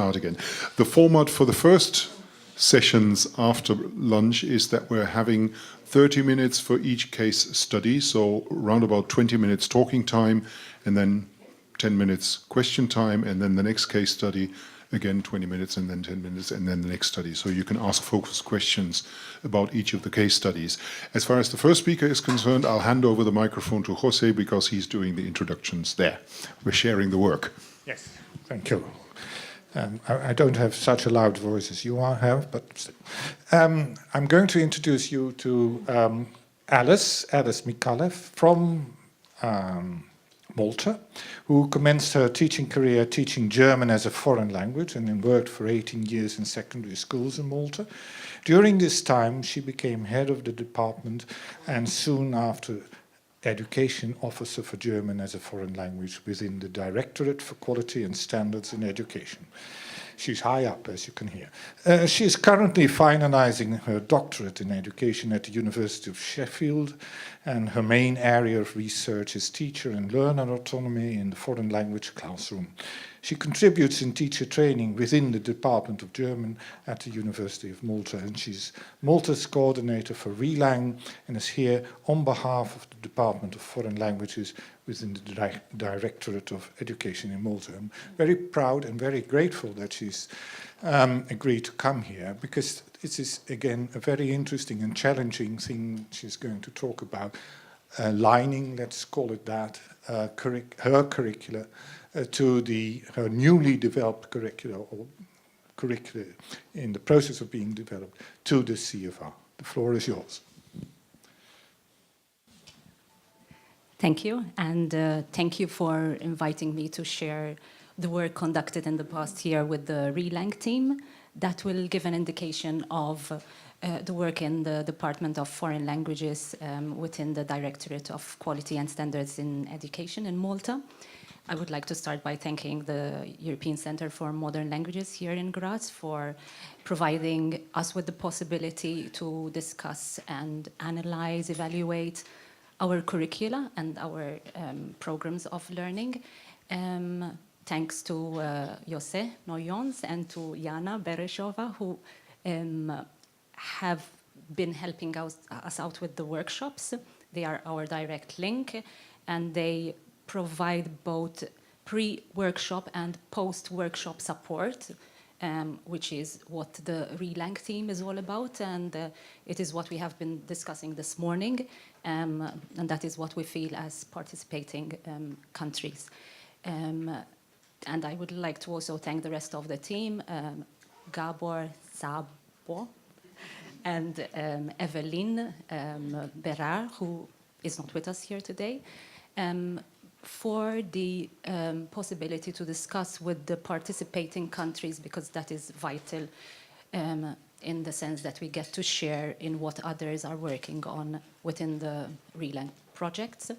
Out again. The format for the first sessions after lunch is that we're having 30 minutes for each case study, so around about 20 minutes talking time, and then 10 minutes question time, and then the next case study, again 20 minutes, and then 10 minutes, and then the next study. So you can ask focused questions about each of the case studies. As far as the first speaker is concerned, I'll hand over the microphone to Jose because he's doing the introductions there. We're sharing the work. Yes, thank you. I don't have such a loud voice as you have, but I'm going to introduce you to Alice Micallef from Malta, who commenced her teaching career teaching German as a foreign language and then worked for 18 years in secondary schools in Malta. During this time, she became head of the department and soon after Education Officer for German as a foreign language within the Directorate for Quality and Standards in Education. She's high up, as you can hear. She is currently finalizing her doctorate in education at the University of Sheffield, and her main area of research is teacher and learner autonomy in the foreign language classroom. She contributes in teacher training within the Department of German at the University of Malta, and she's Malta's coordinator for RELANG and is here on behalf of the Department of Foreign Languages within the Directorate of Education in Malta. I'm very proud and very grateful that she's agreed to come here, because this is, again, a very interesting and challenging thing she's going to talk about. Aligning, let's call it that, her curricula to her newly developed curricula, or curricula in the process of being developed, to the CEFR. The floor is yours. Thank you, and thank you for inviting me to share the work conducted in the past year with the RELANG team. That will give an indication of the work in the Department of Foreign Languages within the Directorate of Quality and Standards in Education in Malta. I would like to start by thanking the European Centre for Modern Languages here in Graz for providing us with the possibility to discuss and analyze, evaluate our curricula and our programs of learning. Thanks to Jose Noyons and to Jana Bereshova, who have been helping us out with the workshops. They are our direct link, and they provide both pre-workshop and post-workshop support, which is what the RELANG team is all about, and it is what we have been discussing this morning, and that is what we feel as participating countries. And I would like to also thank the rest of the team, Gabor Szabo and Evelyn Berar, who is not with us here today, for the possibility to discuss with the participating countries, because that is vital in the sense that we get to share in what others are working on within the RELANG projects.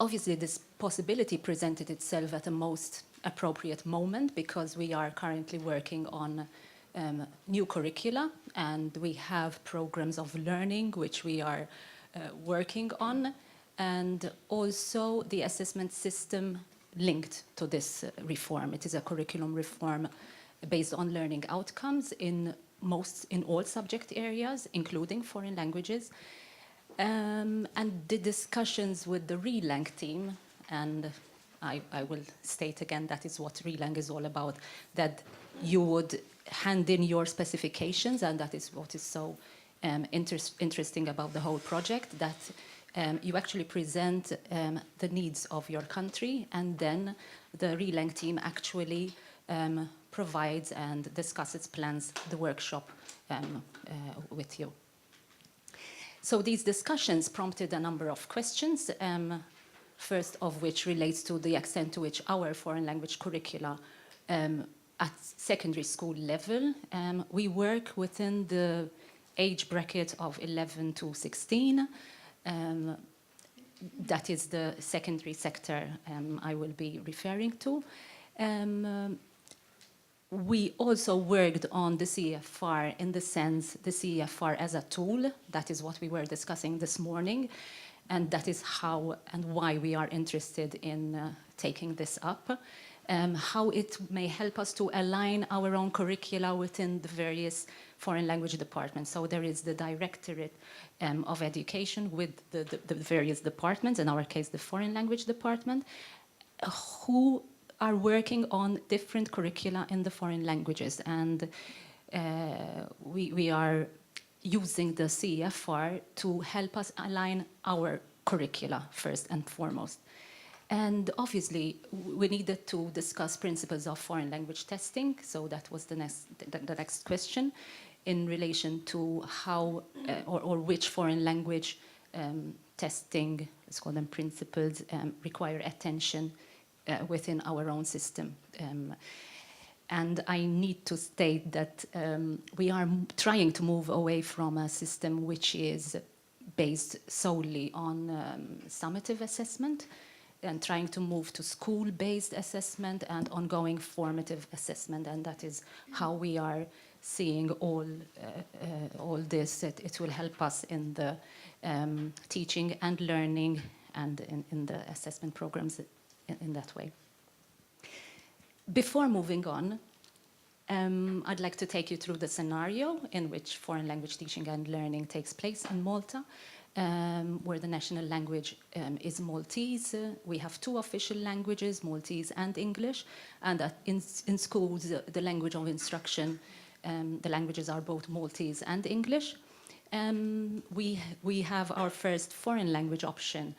Obviously, this possibility presented itself at the most appropriate moment, because we are currently working on new curricula, and we have programs of learning which we are working on, and also the assessment system linked to this reform. It is a curriculum reform based on learning outcomes in all subject areas, including foreign languages. And the discussions with the RELANG team, and I will state again, that is what RELANG is all about, that you would hand in your specifications, and that is what is so interesting about the whole project, that you actually present the needs of your country, and then the RELANG team actually provides and discusses plans, the workshop with you. So these discussions prompted a number of questions, first of which relates to the extent to which our foreign language curricula at secondary school level, we work within the age bracket of 11 to 16. That is the secondary sector I will be referring to. We also worked on the CEFR in the sense, the CEFR as a tool. That is what we were discussing this morning. And that is how and why we are interested in taking this up. how it may help us to align our own curricula within the various foreign language departments. So there is the Directorate of Education with the various departments, in our case the Foreign Language Department, who are working on different curricula in the foreign languages. And we are using the CEFR to help us align our curricula first and foremost. And obviously, we needed to discuss principles of foreign language testing. So that was the next question in relation to how or which foreign language testing, let's call them principles, require attention within our own system. And I need to state that we are trying to move away from a system which is based solely on summative assessment, and trying to move to school-based assessment and ongoing formative assessment. And that is how we are seeing all this. It will help us in the teaching and learning and in the assessment programs in that way. Before moving on, I'd like to take you through the scenario in which foreign language teaching and learning takes place in Malta, where the national language is Maltese. We have two official languages, Maltese and English, and in schools, the language of instruction, the languages are both Maltese and English. We have our first foreign language option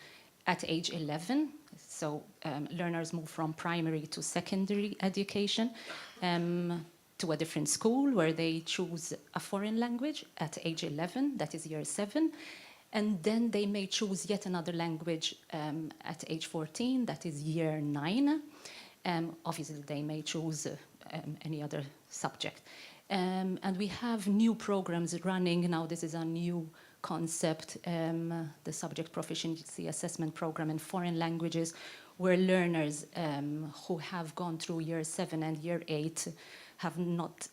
at age 11. So learners move from primary to secondary education to a different school where they choose a foreign language at age 11, that is year 7. And then they may choose yet another language at age 14, that is year 9. Obviously, they may choose any other subject. And we have new programs running now. This is a new concept, the Subject Proficiency Assessment Program in foreign languages, where learners who have gone through year 7 and year 8 have not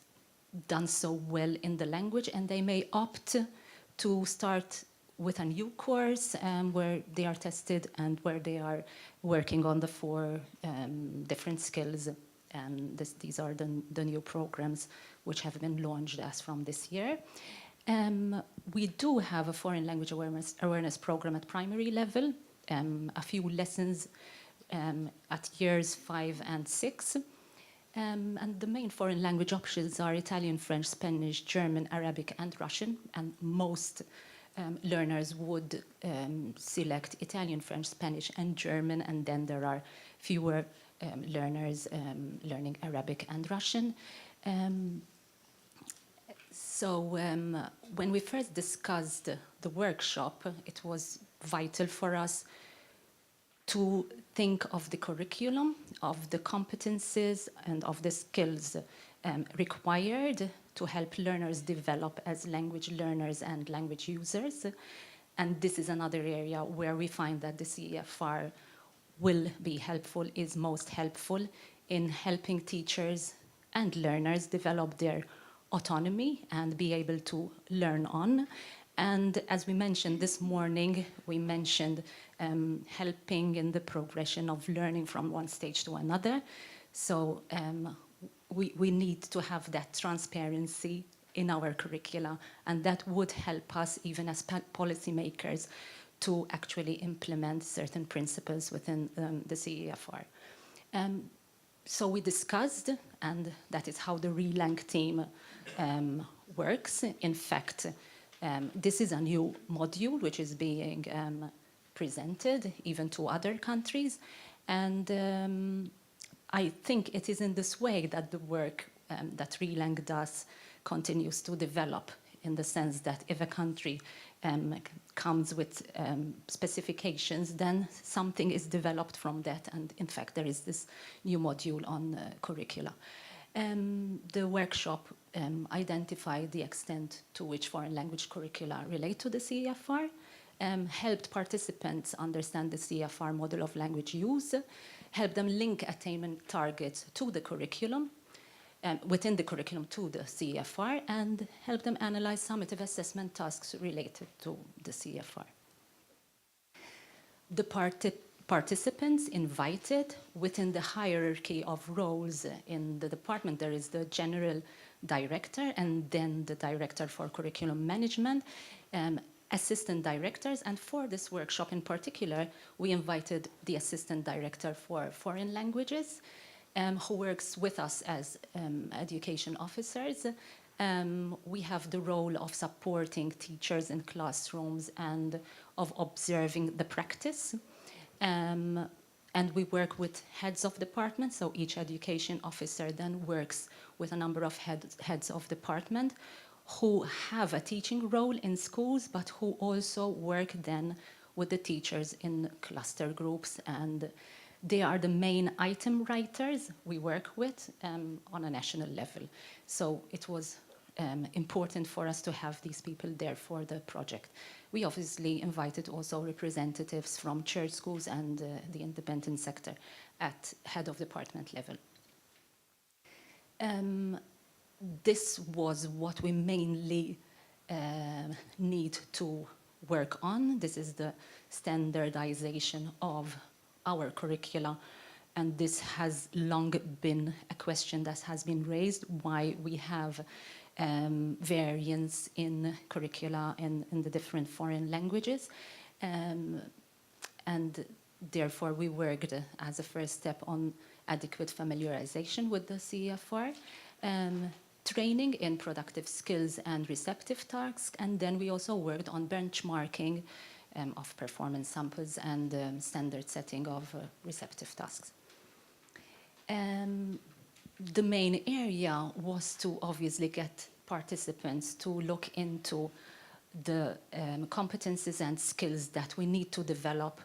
done so well in the language, and they may opt to start with a new course where they are tested and where they are working on the 4 different skills. And these are the new programs which have been launched as from this year. We do have a foreign language awareness program at primary level, a few lessons at years 5 and 6. And the main foreign language options are Italian, French, Spanish, German, Arabic, and Russian. And most learners would select Italian, French, Spanish, and German, and then there are fewer learners learning Arabic and Russian. So when we first discussed the workshop, it was vital for us to think of the curriculum, of the competencies, and of the skills required to help learners develop as language learners and language users. And this is another area where we find that the CEFR will be helpful, is most helpful in helping teachers and learners develop their autonomy and be able to learn on. And as we mentioned this morning, we mentioned helping in the progression of learning from one stage to another. So we need to have that transparency in our curricula, and that would help us even as policymakers to actually implement certain principles within the CEFR. So we discussed, and that is how the RELANG team works. In fact, this is a new module which is being presented even to other countries. And I think it is in this way that the work that RELANG does continues to develop, in the sense that if a country comes with specifications, then something is developed from that. And in fact, there is this new module on curricula. The workshop identified the extent to which foreign language curricula relate to the CEFR, helped participants understand the CEFR model of language use, helped them link attainment targets to the curriculum, within the curriculum to the CEFR, and help them analyze summative assessment tasks related to the CEFR. The participants invited. Within the hierarchy of roles in the department, there is the general director and then the director for curriculum management, assistant directors, and for this workshop in particular, we invited the assistant director for foreign languages, who works with us as education officers. We have the role of supporting teachers in classrooms and of observing the practice. And we work with heads of departments, so each education officer then works with a number of heads of department who have a teaching role in schools, but who also work then with the teachers in cluster groups, and they are the main item writers we work with on a national level. So it was important for us to have these people there for the project. We obviously invited also representatives from church schools and the independent sector at head of department level. This was what we mainly need to work on. This is the standardization of our curricula, and this has long been a question that has been raised, why we have variance in curricula in the different foreign languages. And therefore we worked as a first step on adequate familiarization with the CEFR, training in productive skills and receptive tasks, and then we also worked on benchmarking of performance samples and standard setting of receptive tasks. The main area was to obviously get participants to look into the competencies and skills that we need to develop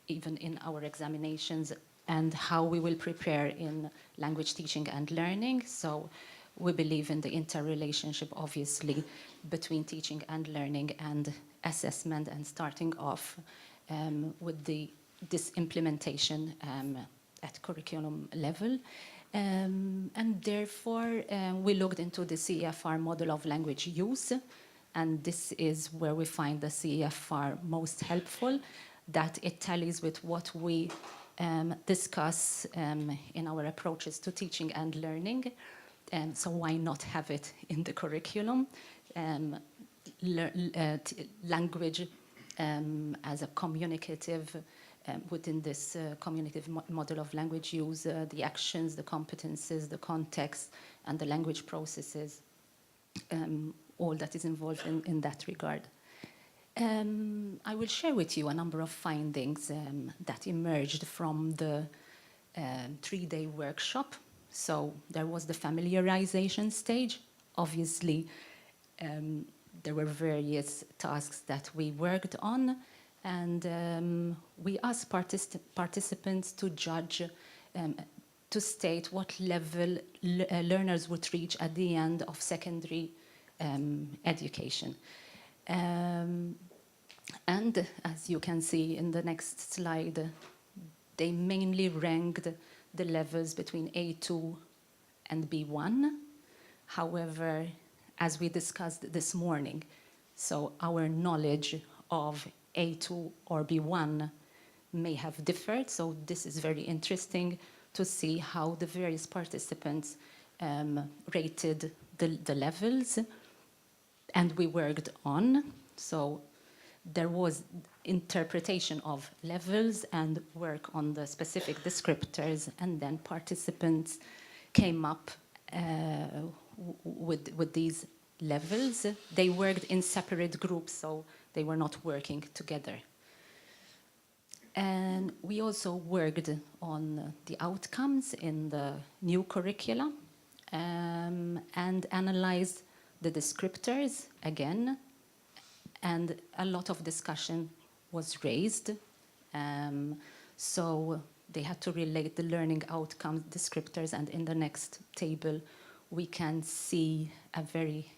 even in our examinations, and how we will prepare in language teaching and learning. So we believe in the interrelationship, obviously, between teaching and learning and assessment, and starting off with this implementation at curriculum level. And therefore, we looked into the CEFR model of language use, and this is where we find the CEFR most helpful, that it tallies with what we discuss in our approaches to teaching and learning. So why not have it in the curriculum? Language as a communicative, within this communicative model of language use, the actions, the competences, the context, and the language processes, all that is involved in that regard. I will share with you a number of findings that emerged from the 3-day workshop. So there was the familiarization stage. Obviously, there were various tasks that we worked on, and we asked participants to judge, to state what level learners would reach at the end of secondary education. And as you can see in the next slide, they mainly ranked the levels between A2 and B1. However, as we discussed this morning, so our knowledge of A2 or B1 may have differed. So this is very interesting to see how the various participants rated the levels, and we worked on. So there was interpretation of levels and work on the specific descriptors, and then participants came up with these levels. They worked in separate groups, so they were not working together. And we also worked on the outcomes in the new curricula, and analyzed the descriptors again, and a lot of discussion was raised. So they had to relate the learning outcomes descriptors, and in the next table we can see a very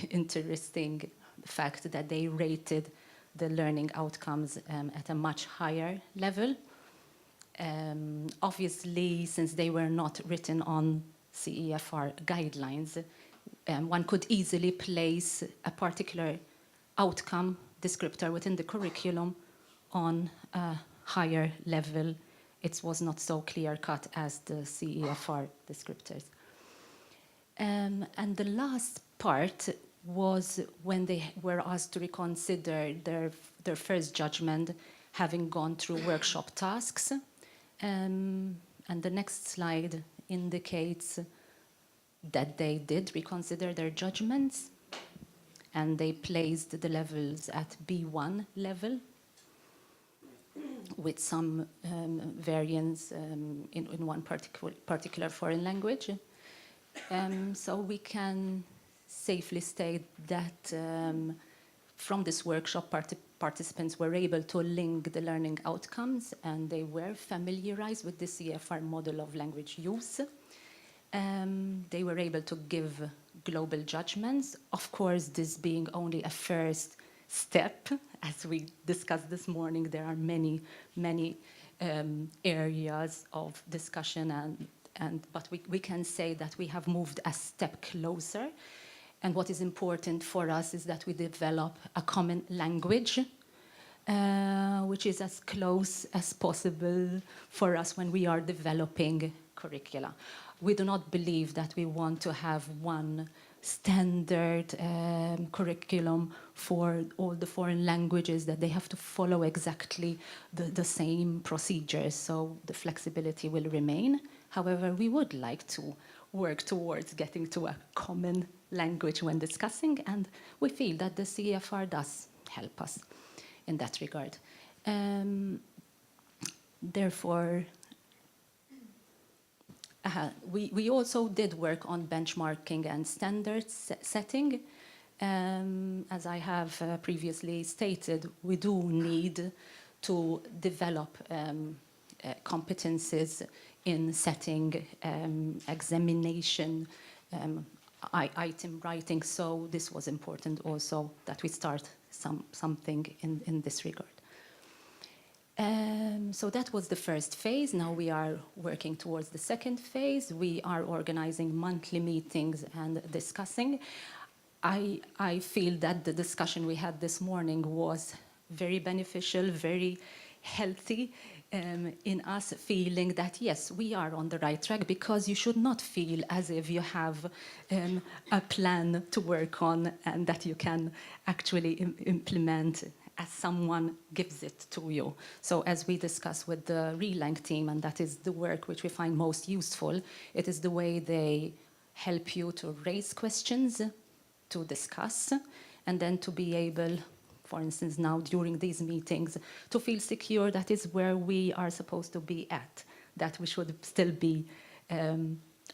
interesting fact that they rated the learning outcomes at a much higher level. Obviously, since they were not written on CEFR guidelines, one could easily place a particular outcome descriptor within the curriculum on a higher level. It was not so clear-cut as the CEFR descriptors. And the last part was when they were asked to reconsider their first judgment, having gone through workshop tasks. And the next slide indicates that they did reconsider their judgments, and they placed the levels at B1 level, with some variance in one particular foreign language. So we can safely state that from this workshop, participants were able to link the learning outcomes, and they were familiarized with the CEFR model of language use. They were able to give global judgments. Of course, this being only a first step. As we discussed this morning, there are many areas of discussion, but we can say that we have moved a step closer. And what is important for us is that we develop a common language, which is as close as possible for us when we are developing curricula. We do not believe that we want to have one standard curriculum for all the foreign languages, that they have to follow exactly the same procedures, so the flexibility will remain. However, we would like to work towards getting to a common language when discussing, and we feel that the CEFR does help us in that regard. Therefore, we also did work on benchmarking and standards setting. As I have previously stated, we do need to develop competencies in setting, examination, item writing. So this was important also that we start something in this regard. So that was the first phase. Now we are working towards the second phase. We are organizing monthly meetings and discussing. I feel that the discussion we had this morning was very beneficial, very healthy, in us feeling that, yes, we are on the right track, because you should not feel as if you have a plan to work on and that you can actually implement as someone gives it to you. So as we discuss with the RELANG team, and that is the work which we find most useful, it is the way they help you to raise questions, to discuss, and then to be able, for instance, now during these meetings, to feel secure that is where we are supposed to be at, that we should still be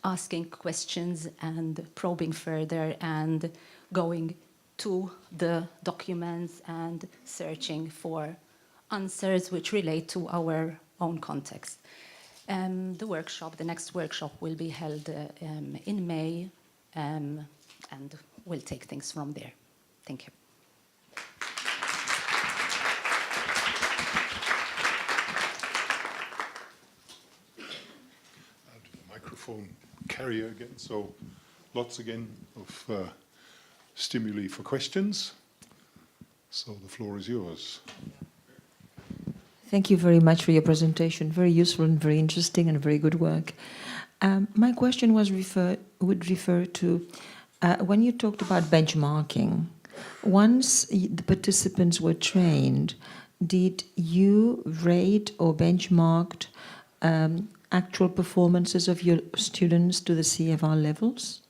asking questions and probing further and going to the documents and searching for answers which relate to our own context. The next workshop will be held in May, and we'll take things from there. Thank you. I'll do the microphone carrier again, so lots again of stimuli for questions. So the floor is yours. Thank you very much for your presentation. Very useful and very interesting and very good work. My question would refer to when you talked about benchmarking. Once the participants were trained, did you rate or benchmarked actual performances of your students to the CEFR levels?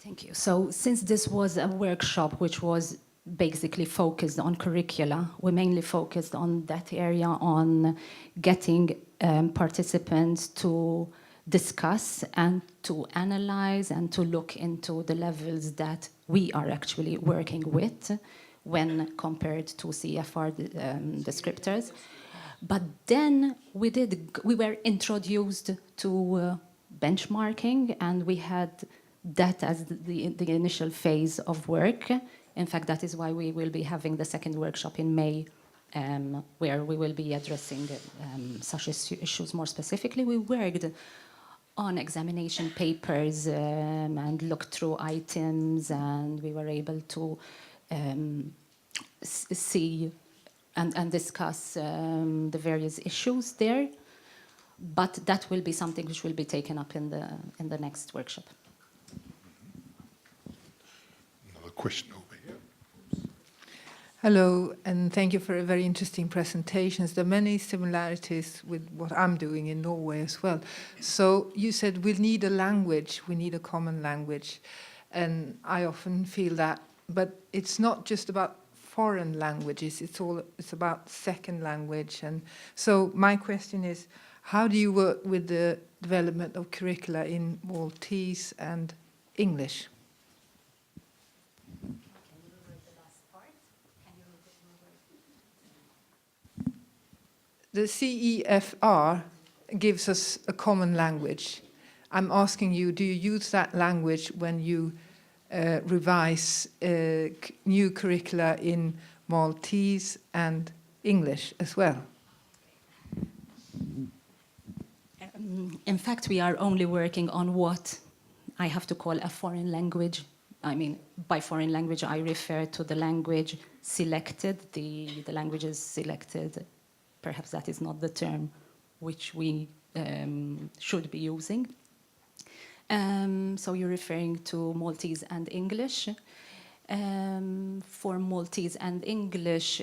Thank you. So since this was a workshop which was basically focused on curricula, we mainly focused on that area, on getting participants to discuss and to analyze and to look into the levels that we are actually working with when compared to CEFR descriptors. But then we were introduced to benchmarking, and we had that as the initial phase of work. In fact, that is why we will be having the second workshop in May, where we will be addressing such issues more specifically. We worked on examination papers and looked through items, and we were able to see and discuss the various issues there. But that will be something which will be taken up in the next workshop. Another question over here. Hello, and thank you for a very interesting presentations. There are many similarities with what I'm doing in Norway as well. So you said we need a language, we need a common language, and I often feel that. But it's not just about foreign languages; it's about second language. And so my question is, how do you work with the development of curricula in Maltese and English? The CEFR gives us a common language. I'm asking you, do you use that language when you revise new curricula in Maltese and English as well? In fact, we are only working on what I have to call a foreign language. I mean, by foreign language, I refer to the language selected, the languages selected. Perhaps that is not the term which we should be using. So you're referring to Maltese and English. For Maltese and English,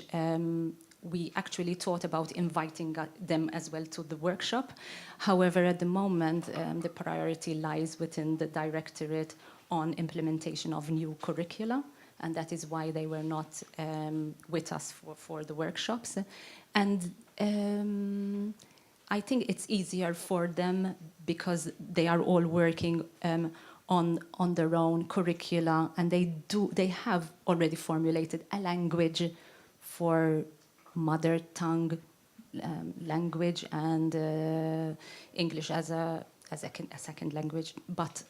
we actually thought about inviting them as well to the workshop. However, at the moment, the priority lies within the Directorate on implementation of new curricula, and that is why they were not with us for the workshops. And I think it's easier for them because they are all working on their own curricula, and they have already formulated a language for mother tongue language and English as a second language. But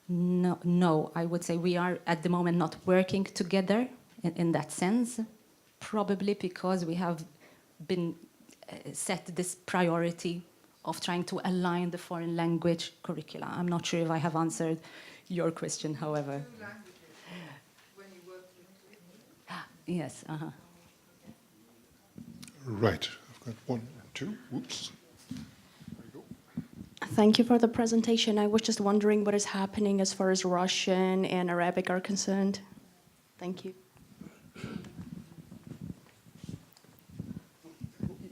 no, I would say we are at the moment not working together in that sense, probably because we have been set this priority of trying to align the foreign language curricula. I'm not sure if I have answered your question, however. Two languages when you work in Yes, Right, I've got one and two. Whoops. There you go. Thank you for the presentation. I was just wondering what is happening as far as Russian and Arabic are concerned. Thank you.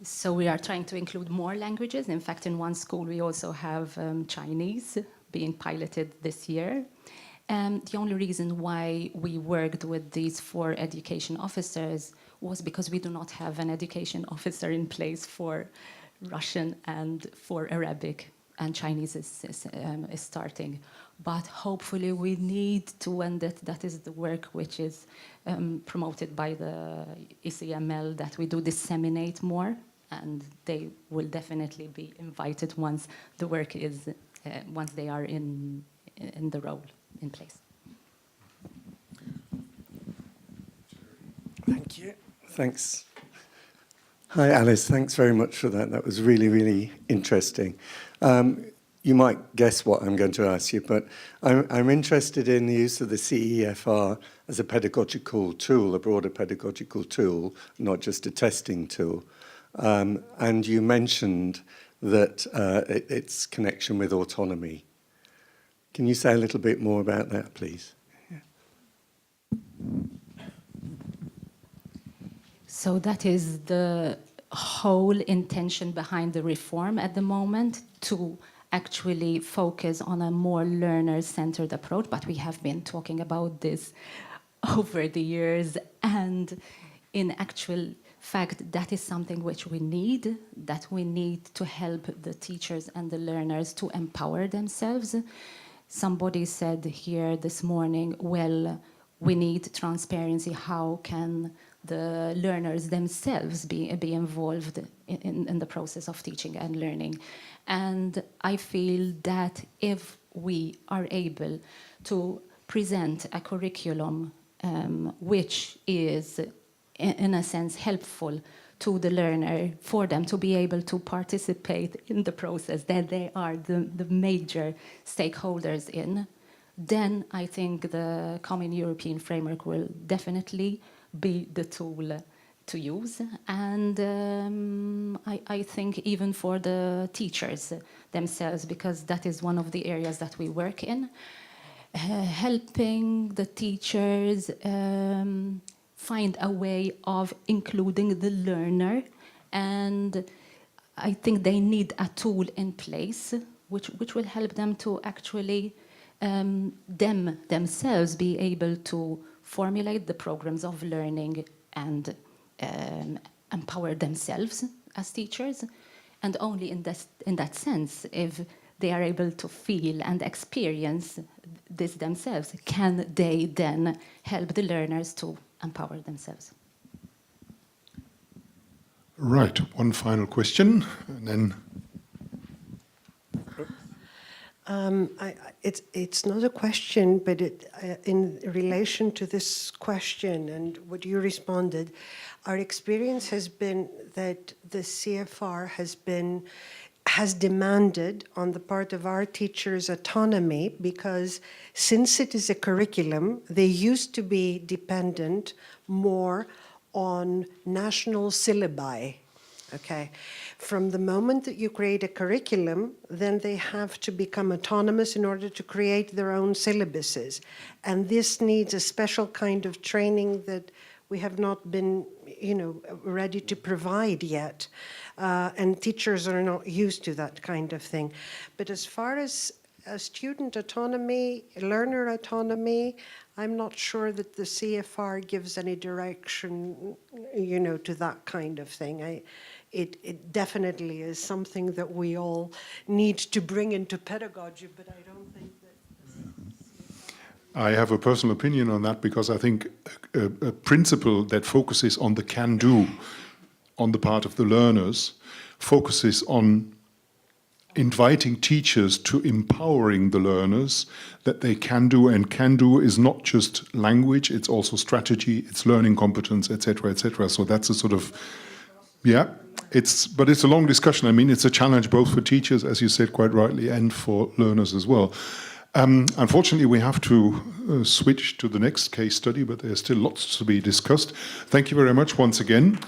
So we are trying to include more languages. In fact, in one school, we also have Chinese being piloted this year. The only reason why we worked with these 4 education officers was because we do not have an education officer in place for Russian and for Arabic, and Chinese is starting. But hopefully we need to, and that is the work which is promoted by the ECML, that we do disseminate more, and they will definitely be invited once the work is, once they are in the role in place. Thank you. Thanks. Hi, Alice. Thanks very much for that. That was really, really interesting. You might guess what I'm going to ask you, but I'm interested in the use of the CEFR as a pedagogical tool, a broader pedagogical tool, not just a testing tool. And you mentioned that its connection with autonomy. Can you say a little bit more about that, please? Yeah. So that is the whole intention behind the reform at the moment, to actually focus on a more learner-centered approach. But we have been talking about this over the years, and in actual fact, that is something which we need, that we need to help the teachers and the learners to empower themselves. Somebody said here this morning, well, we need transparency. How can the learners themselves be involved in the process of teaching and learning? And I feel that if we are able to present a curriculum which is, in a sense, helpful to the learner, for them to be able to participate in the process that they are the major stakeholders in, then I think the Common European Framework will definitely be the tool to use, and I think even for the teachers themselves, because that is one of the areas that we work in, helping the teachers find a way of including the learner, and I think they need a tool in place which will help them to actually themselves be able to formulate the programs of learning and empower themselves as teachers. And only in that sense, if they are able to feel and experience this themselves, can they then help the learners to empower themselves. Right, one final question, and then... It's not a question, but in relation to this question and what you responded, our experience has been that the CFR has demanded on the part of our teachers autonomy, because since it is a curriculum, they used to be dependent more on national syllabi. Okay, from the moment that you create a curriculum, then they have to become autonomous in order to create their own syllabuses. And this needs a special kind of training that we have not been, ready to provide yet. And teachers are not used to that kind of thing. But as far as student autonomy, learner autonomy, I'm not sure that the CFR gives any direction, to that kind of thing. It definitely is something that we all need to bring into pedagogy, but I don't think that... I have a personal opinion on that, because I think a principle that focuses on the can-do on the part of the learners focuses on inviting teachers to empowering the learners that they can do, and can do is not just language, it's also strategy, it's learning competence, etc., etc. So that's a sort of, but it's a long discussion. I mean, it's a challenge both for teachers, as you said quite rightly, and for learners as well. Unfortunately, we have to switch to the next case study, but there's still lots to be discussed. Thank you very much once again.